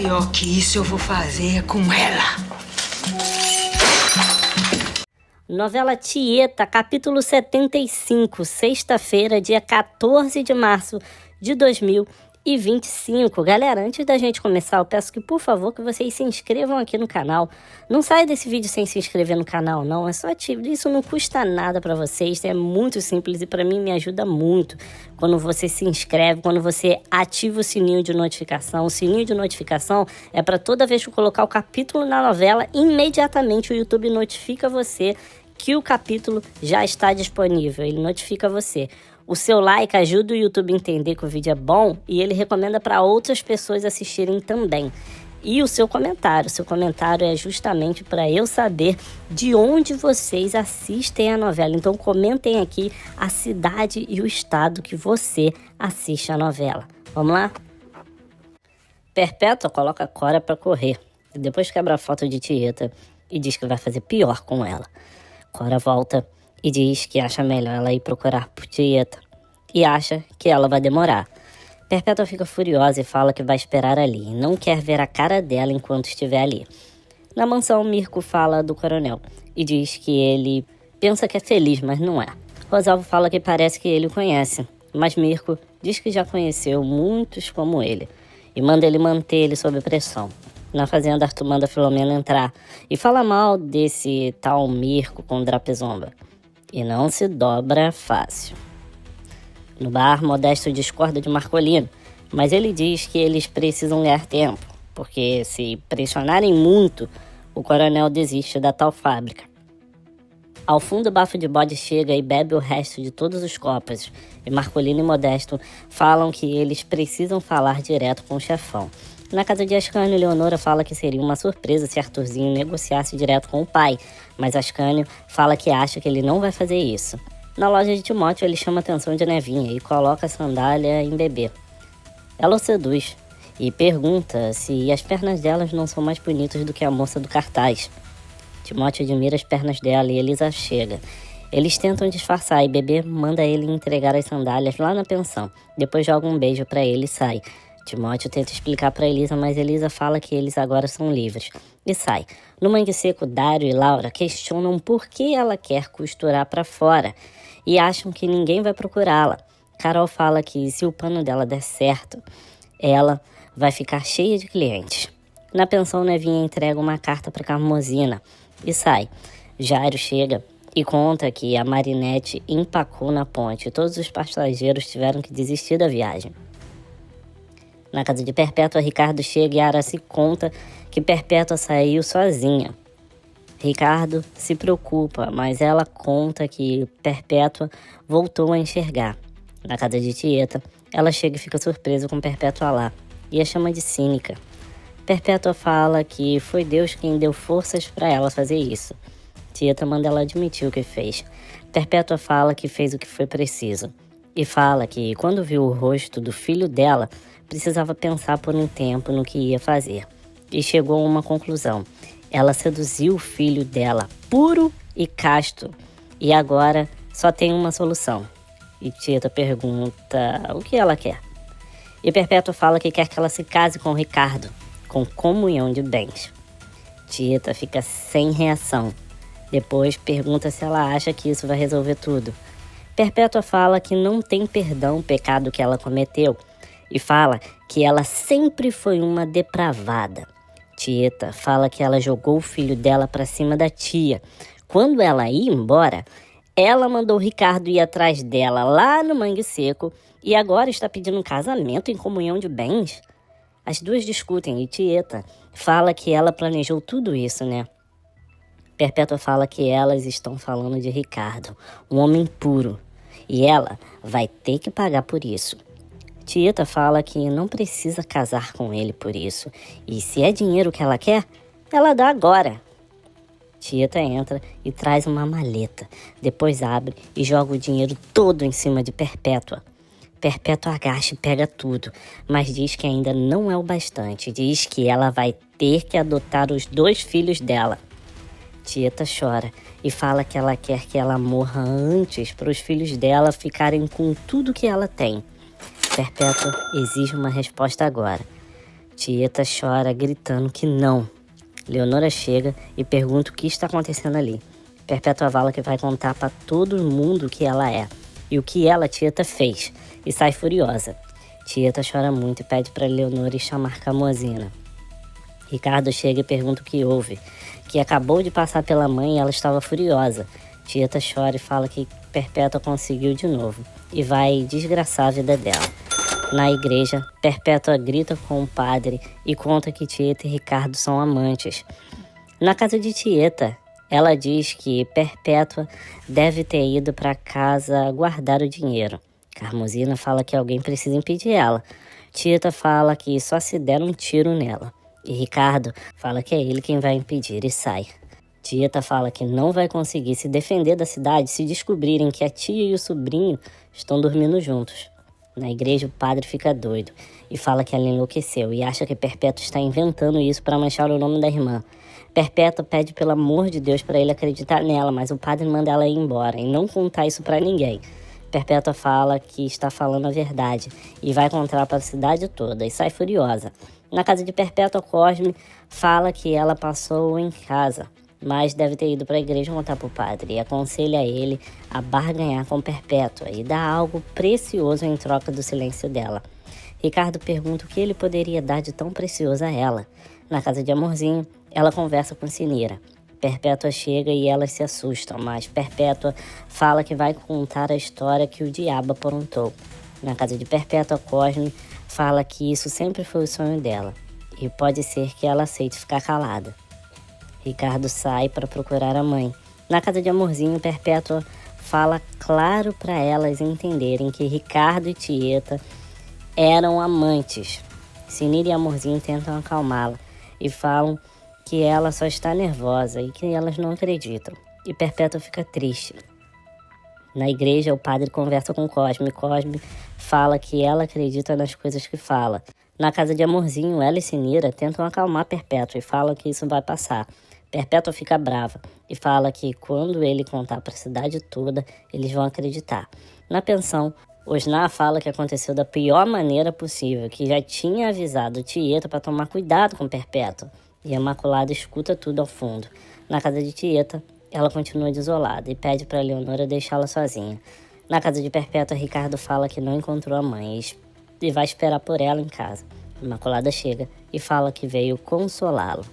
Pior que isso eu vou fazer com ela. Novela Tieta, capítulo 75, sexta-feira, dia 14 de março de 2025. Galera, antes da gente começar, eu peço que, por favor, que vocês se inscrevam aqui no canal. Não saia desse vídeo sem se inscrever no canal, não. É só ativar. Isso não custa nada pra vocês. É muito simples e pra mim me ajuda muito quando você se inscreve, quando você ativa o sininho de notificação. O sininho de notificação é para toda vez que eu colocar o capítulo na novela, imediatamente o YouTube notifica você que o capítulo já está disponível. Ele notifica você. O seu like ajuda o YouTube a entender que o vídeo é bom e ele recomenda para outras pessoas assistirem também. E o seu comentário é justamente para eu saber de onde vocês assistem a novela. Então comentem aqui a cidade e o estado que você assiste a novela. Vamos lá? Perpétua coloca a Cora para correr e depois quebra a foto de Tieta e diz que vai fazer pior com ela. Cora volta e diz que acha melhor ela ir procurar por Tieta e acha que ela vai demorar. Perpétua fica furiosa e fala que vai esperar ali e não quer ver a cara dela enquanto estiver ali. Na mansão, Mirko fala do coronel e diz que ele pensa que é feliz, mas não é. Rosalvo fala que parece que ele o conhece, mas Mirko diz que já conheceu muitos como ele e manda ele manter ele sob pressão. Na fazenda, Arthur manda Filomena entrar e fala mal desse tal Mirko com Drapezomba. E não se dobra fácil. No bar, Modesto discorda de Marcolino, mas ele diz que eles precisam ganhar tempo, porque se pressionarem muito, o coronel desiste da tal fábrica. Ao fundo, Bafo de Bode chega e bebe o resto de todos os copos, e Marcolino e Modesto falam que eles precisam falar direto com o chefão. Na casa de Ascânio, Leonora fala que seria uma surpresa se Arthurzinho negociasse direto com o pai, mas Ascânio fala que acha que ele não vai fazer isso. Na loja de Timóteo, ele chama a atenção de Nevinha e coloca a sandália em bebê. Ela o seduz e pergunta se as pernas delas não são mais bonitas do que a moça do cartaz. Timóteo admira as pernas dela e Elisa chega. Eles tentam disfarçar e Bebê manda ele entregar as sandálias lá na pensão. Depois joga um beijo pra ele e sai. Timóteo tenta explicar pra Elisa, mas Elisa fala que eles agora são livres. E sai. No Mangue Seco, Dário e Laura questionam por que ela quer costurar pra fora e acham que ninguém vai procurá-la. Carol fala que se o pano dela der certo, ela vai ficar cheia de clientes. Na pensão, Nevinha entrega uma carta pra Carmozina e sai. Jairo chega e conta que a Marinette empacou na ponte e todos os passageiros tiveram que desistir da viagem. Na casa de Perpétua, Ricardo chega e Aracy conta que Perpétua saiu sozinha. Ricardo se preocupa, mas ela conta que Perpétua voltou a enxergar. Na casa de Tieta, ela chega e fica surpresa com Perpétua lá e a chama de cínica. Perpétua fala que foi Deus quem deu forças para ela fazer isso. Tieta manda ela admitir o que fez. Perpétua fala que fez o que foi preciso e fala que quando viu o rosto do filho dela, precisava pensar por um tempo no que ia fazer. E chegou a uma conclusão. Ela seduziu o filho dela, puro e casto. E agora só tem uma solução. E Tieta pergunta o que ela quer. E Perpétua fala que quer que ela se case com Ricardo, com comunhão de bens. Tieta fica sem reação. Depois pergunta se ela acha que isso vai resolver tudo. Perpétua fala que não tem perdão o pecado que ela cometeu. E fala que ela sempre foi uma depravada. Tieta fala que ela jogou o filho dela para cima da tia. Quando ela ia embora, ela mandou o Ricardo ir atrás dela lá no Mangue Seco e agora está pedindo um casamento em comunhão de bens. As duas discutem e Tieta fala que ela planejou tudo isso, né? Perpétua fala que elas estão falando de Ricardo, um homem puro, e ela vai ter que pagar por isso. Tieta fala que não precisa casar com ele por isso. E se é dinheiro que ela quer, ela dá agora. Tieta entra e traz uma maleta. Depois abre e joga o dinheiro todo em cima de Perpétua. Perpétua agacha e pega tudo, mas diz que ainda não é o bastante. Diz que ela vai ter que adotar os 2 filhos dela. Tieta chora e fala que ela quer que ela morra antes para os filhos dela ficarem com tudo que ela tem. Perpétua exige uma resposta agora. Tieta chora, gritando que não. Leonora chega e pergunta o que está acontecendo ali. Perpétua fala que vai contar para todo mundo o que ela é e o que ela, Tieta, fez, e sai furiosa. Tieta chora muito e pede para Leonora ir chamar Carmozina. Ricardo chega e pergunta o que houve, que acabou de passar pela mãe e ela estava furiosa. Tieta chora e fala que Perpétua conseguiu de novo e vai desgraçar a vida dela. Na igreja, Perpétua grita com o padre e conta que Tieta e Ricardo são amantes. Na casa de Tieta, ela diz que Perpétua deve ter ido para casa guardar o dinheiro. Carmozina fala que alguém precisa impedir ela. Tieta fala que só se der um tiro nela. E Ricardo fala que é ele quem vai impedir e sai. Tieta fala que não vai conseguir se defender da cidade se descobrirem que a tia e o sobrinho estão dormindo juntos. Na igreja, o padre fica doido e fala que ela enlouqueceu e acha que Perpétua está inventando isso para manchar o nome da irmã. Perpétua pede pelo amor de Deus para ele acreditar nela, mas o padre manda ela ir embora e não contar isso para ninguém. Perpétua fala que está falando a verdade e vai contar para a cidade toda e sai furiosa. Na casa de Perpétua, Cosme fala que ela passou em casa, mas deve ter ido para a igreja contar para o padre e aconselha ele a barganhar com Perpétua e dar algo precioso em troca do silêncio dela. Ricardo pergunta o que ele poderia dar de tão precioso a ela. Na casa de Amorzinho, ela conversa com Sinira. Perpétua chega e elas se assustam, mas Perpétua fala que vai contar a história que o diabo aprontou. Na casa de Perpétua, Cosme fala que isso sempre foi o sonho dela e pode ser que ela aceite ficar calada. Ricardo sai para procurar a mãe. Na casa de Amorzinho, Perpétua fala claro para elas entenderem que Ricardo e Tieta eram amantes. Sinira e Amorzinho tentam acalmá-la e falam que ela só está nervosa e que elas não acreditam. E Perpétua fica triste. Na igreja, o padre conversa com Cosme. Cosme fala que ela acredita nas coisas que fala. Na casa de Amorzinho, ela e Sinira tentam acalmar Perpétua e falam que isso vai passar. Perpétua fica brava e fala que quando ele contar para a cidade toda, eles vão acreditar. Na pensão, Osná fala que aconteceu da pior maneira possível, que já tinha avisado Tieta para tomar cuidado com Perpétua. E a Imaculada escuta tudo ao fundo. Na casa de Tieta, ela continua desolada e pede para Leonora deixá-la sozinha. Na casa de Perpétua, Ricardo fala que não encontrou a mãe e vai esperar por ela em casa. A Imaculada chega e fala que veio consolá-lo.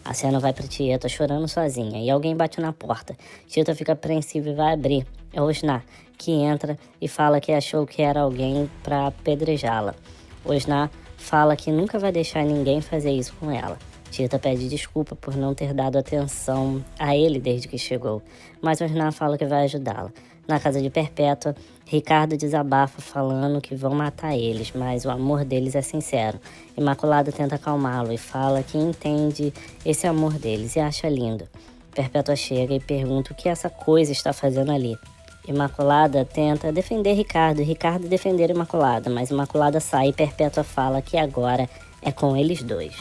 A cena vai para Tieta chorando sozinha e alguém bate na porta. Tieta fica apreensiva e vai abrir. É Osná, que entra e fala que achou que era alguém para apedrejá-la. Osná fala que nunca vai deixar ninguém fazer isso com ela. Tieta pede desculpa por não ter dado atenção a ele desde que chegou, mas Osná fala que vai ajudá-la. Na casa de Perpétua, Ricardo desabafa falando que vão matar eles, mas o amor deles é sincero. Imaculada tenta acalmá-lo e fala que entende esse amor deles e acha lindo. Perpétua chega e pergunta o que essa coisa está fazendo ali. Imaculada tenta defender Ricardo e Ricardo defender Imaculada, mas Imaculada sai e Perpétua fala que agora é com eles dois.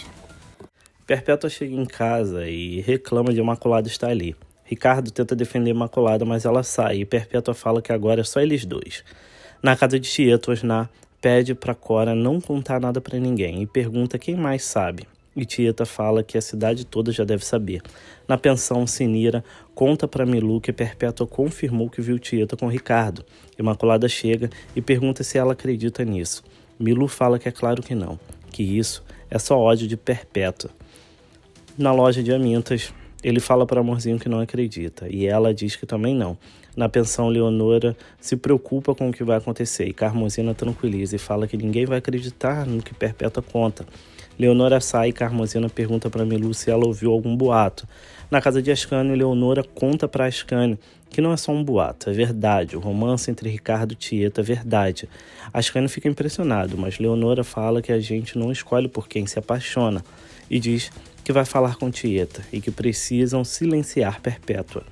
Perpétua chega em casa e reclama de Imaculada estar ali. Ricardo tenta defender Imaculada, mas ela sai e Perpétua fala que agora é só eles dois. Na casa de Tieta, Osná pede para Cora não contar nada para ninguém e pergunta quem mais sabe. E Tieta fala que a cidade toda já deve saber. Na pensão, Sinira conta para Milu que Perpétua confirmou que viu Tieta com Ricardo. Imaculada chega e pergunta se ela acredita nisso. Milu fala que é claro que não, que isso é só ódio de Perpétua. Na loja de Amintas, ele fala para Amorzinho que não acredita, e ela diz que também não. Na pensão, Leonora se preocupa com o que vai acontecer, e Carmozina tranquiliza e fala que ninguém vai acreditar no que Perpétua conta. Leonora sai e Carmozina pergunta para Milu se ela ouviu algum boato. Na casa de Ascânio, Leonora conta para Ascânio que não é só um boato, é verdade. O romance entre Ricardo e Tieta é verdade. Ascânio fica impressionado, mas Leonora fala que a gente não escolhe por quem se apaixona e diz que vai falar com Tieta e que precisam silenciar Perpétua.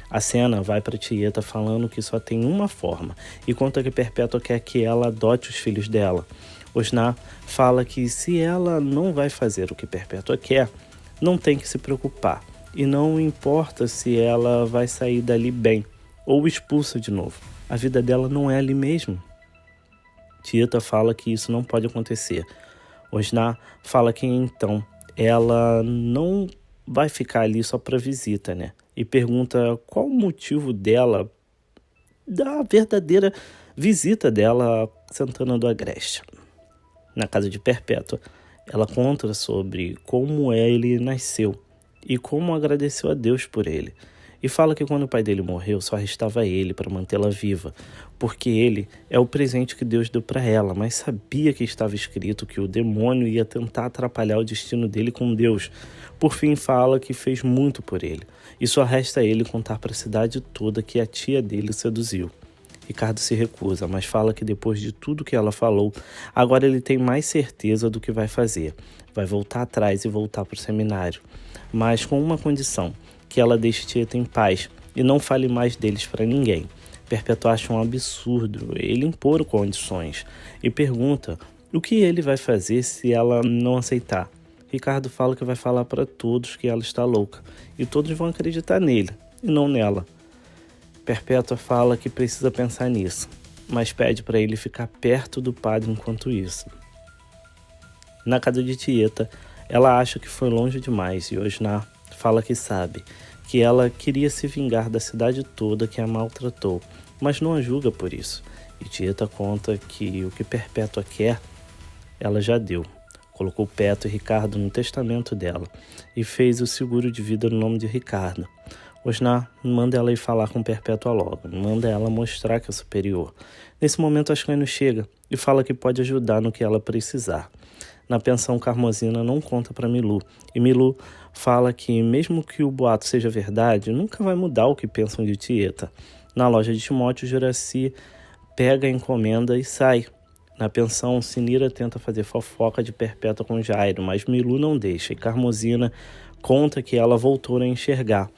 A cena vai para Tieta falando que só tem uma forma e conta que Perpétua quer que ela adote os filhos dela. Osná fala que se ela não vai fazer o que Perpétua quer, não tem que se preocupar e não importa se ela vai sair dali bem ou expulsa de novo. A vida dela não é ali mesmo. Tieta fala que isso não pode acontecer. Osná fala que então ela não vai ficar ali só para visita, né? E pergunta qual o motivo dela, da verdadeira visita dela a Santana do Agreste. Na casa de Perpétua, ela conta sobre como ele nasceu e como agradeceu a Deus por ele. E fala que quando o pai dele morreu, só restava ele para mantê-la viva, porque ele é o presente que Deus deu para ela, mas sabia que estava escrito que o demônio ia tentar atrapalhar o destino dele com Deus. Por fim, fala que fez muito por ele, e só resta ele contar para a cidade toda que a tia dele seduziu. Ricardo se recusa, mas fala que depois de tudo que ela falou, agora ele tem mais certeza do que vai fazer. Vai voltar atrás e voltar para o seminário, mas com uma condição: que ela deixe Tieta em paz e não fale mais deles para ninguém. Perpétua acha um absurdo ele impor condições e pergunta o que ele vai fazer se ela não aceitar. Ricardo fala que vai falar para todos que ela está louca e todos vão acreditar nele e não nela. Perpétua fala que precisa pensar nisso, mas pede para ele ficar perto do padre enquanto isso. Na casa de Tieta, ela acha que foi longe demais e Osná fala que sabe, que ela queria se vingar da cidade toda que a maltratou, mas não a julga por isso. E Tieta conta que o que Perpétua quer, ela já deu. Colocou Peto e Ricardo no testamento dela e fez o seguro de vida no nome de Ricardo. Osná manda ela ir falar com Perpétua logo, manda ela mostrar que é superior. Nesse momento, Ascânio chega e fala que pode ajudar no que ela precisar. Na pensão, Carmosina não conta para Milu, e Milu fala que mesmo que o boato seja verdade, nunca vai mudar o que pensam de Tieta. Na loja de Timóteo, Juraci pega a encomenda e sai. Na pensão, Sinira tenta fazer fofoca de Perpétua com Jairo, mas Milu não deixa, e Carmosina conta que ela voltou a enxergar.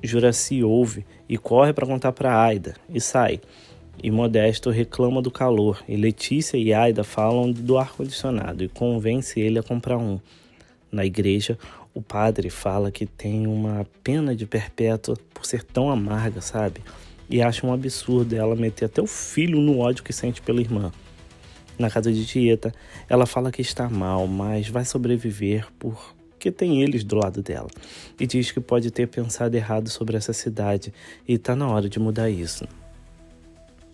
Juraci ouve e corre para contar para Aida, e sai. E Modesto reclama do calor, e Letícia e Aida falam do ar-condicionado e convence ele a comprar um. Na igreja, o padre fala que tem uma pena de Perpétua por ser tão amarga, sabe? E acha um absurdo ela meter até o filho no ódio que sente pela irmã. Na casa de Tieta, ela fala que está mal, mas vai sobreviver porque tem eles do lado dela. E diz que pode ter pensado errado sobre essa cidade e está na hora de mudar isso.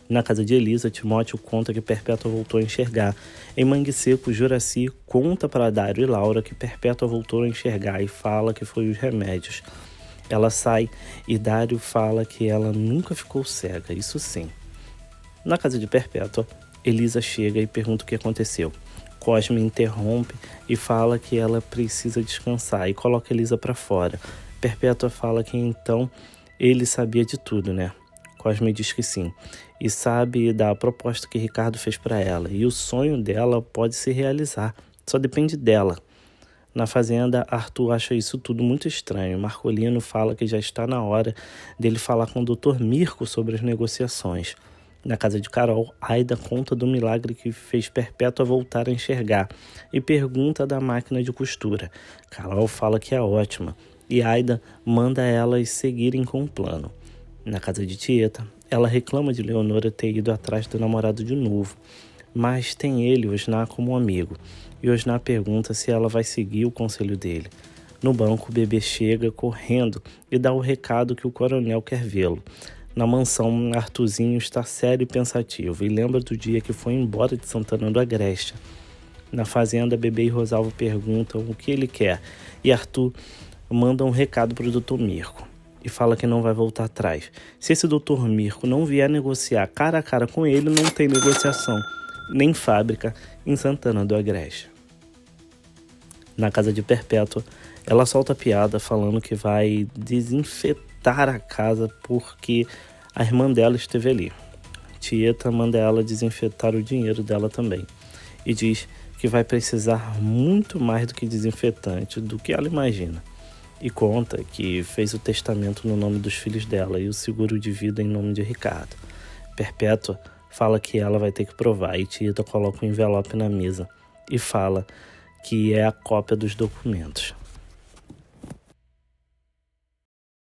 Na casa de Elisa, Timóteo conta que Perpétua voltou a enxergar. Em Mangue Seco, Juraci conta para Dário e Laura que Perpétua voltou a enxergar e fala que foi os remédios. Ela sai e Dário fala que ela nunca ficou cega, isso sim. Na casa de Perpétua, Elisa chega e pergunta o que aconteceu. Cosme interrompe e fala que ela precisa descansar e coloca Elisa para fora. Perpétua fala que então ele sabia de tudo, né? Cosme diz que sim, e sabe da proposta que Ricardo fez para ela, e o sonho dela pode se realizar, só depende dela. Na fazenda, Arthur acha isso tudo muito estranho. Marcolino fala que já está na hora dele falar com o Dr. Mirko sobre as negociações. Na casa de Carol, Aida conta do milagre que fez Perpétua voltar a enxergar e pergunta da máquina de costura. Carol fala que é ótima, e Aida manda elas seguirem com o plano. Na casa de Tieta, ela reclama de Leonora ter ido atrás do namorado de novo, mas tem ele, Osná, como um amigo, e Osná pergunta se ela vai seguir o conselho dele. No banco, o bebê chega correndo e dá o recado que o coronel quer vê-lo. Na mansão, Arthurzinho está sério e pensativo e lembra do dia que foi embora de Santana do Agreste. Na fazenda, Bebê e Rosalvo perguntam o que ele quer e Arthur manda um recado para o Dr. Mirko e fala que não vai voltar atrás. Se esse Dr. Mirko não vier negociar cara a cara com ele, não tem negociação, nem fábrica em Santana do Agreste. Na casa de Perpétua, ela solta a piada falando que vai desinfetar a casa porque a irmã dela esteve ali. Tieta manda ela desinfetar o dinheiro dela também e diz que vai precisar muito mais do que desinfetante do que ela imagina. E conta que fez o testamento no nome dos filhos dela e o seguro de vida em nome de Ricardo. Perpétua fala que ela vai ter que provar e Tieta coloca um envelope na mesa e fala que é a cópia dos documentos.